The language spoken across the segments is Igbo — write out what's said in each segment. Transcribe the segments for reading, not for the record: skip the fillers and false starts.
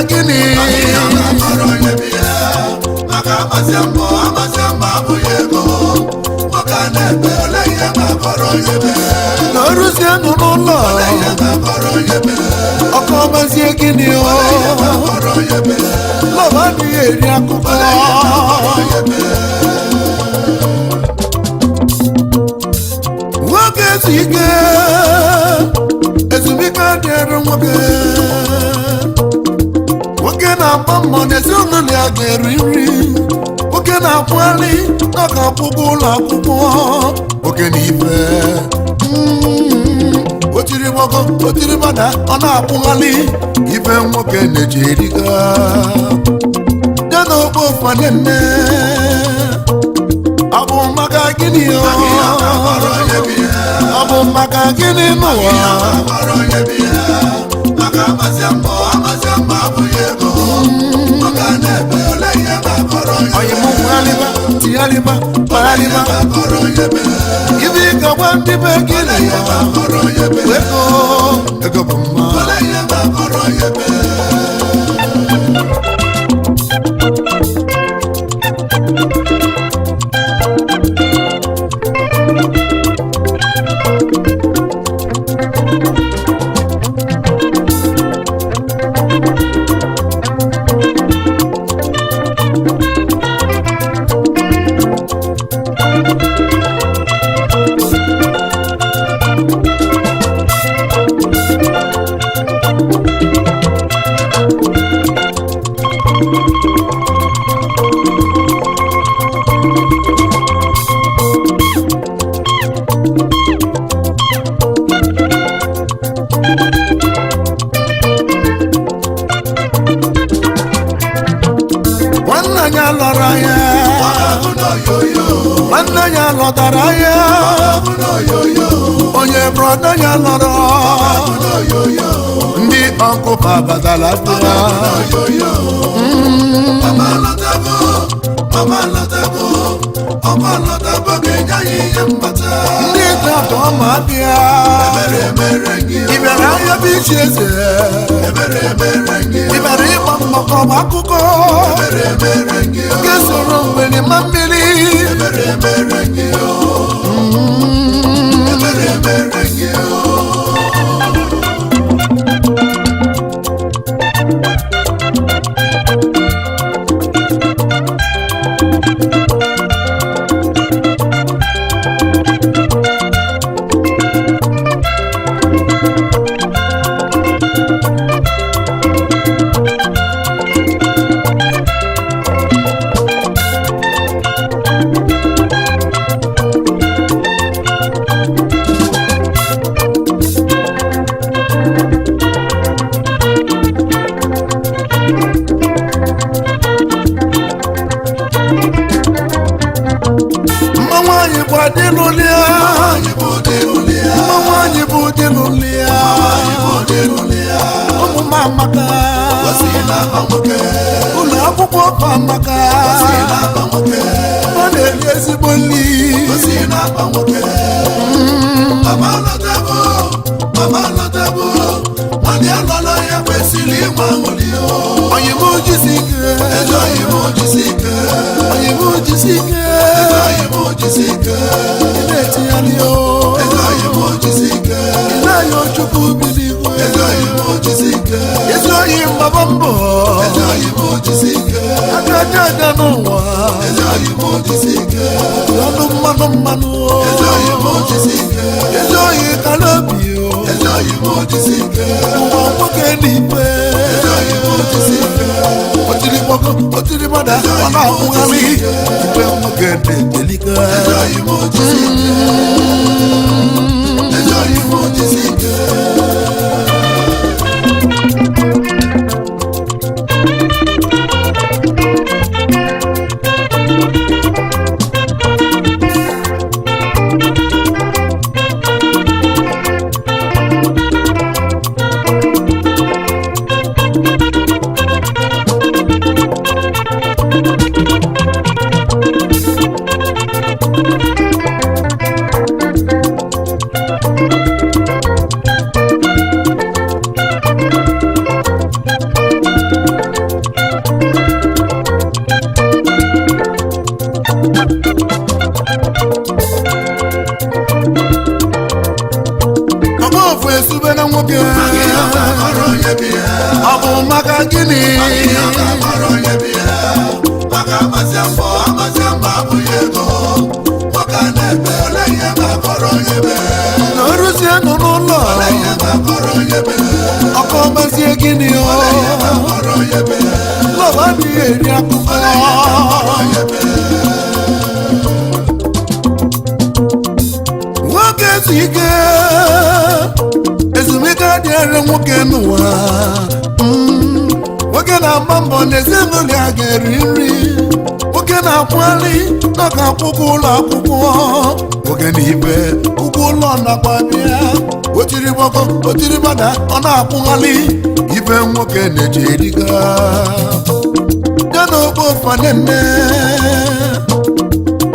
gịnị n'ọrụzie nụ n'ụlọ ọkọ mazie gịnị lọba adịghị eri akụkọ nwoke ezu ike ezumike dịrị nwoke nwoke na-agba mbọ n'ezinụlọ ya ga-eri nri nwoke na-akwụgharị na ọ ga-akwụkwọ ụlọ akwụkwọ nwoke na ife otiri mada ọ na-akwụgharị ife nwoke na-eji eriga ya na ogbo ụfọdụ nne ọ bụ maka gịnị ọ bụ maka gịnị n'ụwa oyimụkwalịba tigharịba kpagharịba ibe ịgagwa ndị be gịnị ego bụ mma nwanne ya lọtara ya onye brọda ya lọrọ ndị ọkụkọ batara bịa ndị tatụ ọma bịa ịbịara ahịa bụ ichi eze ịbịara ịgba mgbakọ akụkọ nke soro mgbere ma mmiri ụlọ akwụkwọ pamaka ọ na-eri ezigbo nri oyibo jisi ike na-etinyere ya chukwu biligwe ezi oyi mgbaba mbọ aka aja n'ụwa ọnụ mmanụ ezi oyi kara obi ụwa nwoke n'ikpe otiri mada ọ na-akwụgharị ikpe nwoke na-edelika n'oruzie nọ n'ụlọ ọkọ mazie gịnị lọba adịghị eri akụkọ nwoke ezu ike ezumike adịghị nwoke n'ụwa nwoke na-agba mbọ n'ezinụlọ ya ga-eri nri nwoke na-akwụgharị n'ọka akwụkwọ ụlọ akwụkwọ nwoke na ibe ụgwọ ụlọ nakwa bịa otiri gbọkọ otiri gbada ọ na-akwụgharị ibe nwoke na-eji eriga ya na ogbo fanenne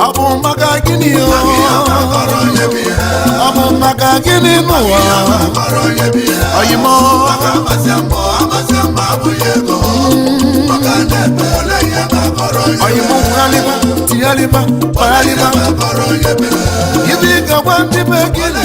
ọ bụ maka gịnị ọ bụ maka gịnị n'ụwa oyimo oyimo kwaliba tiyaliba paraliba ibi gagwa ndị be gịnị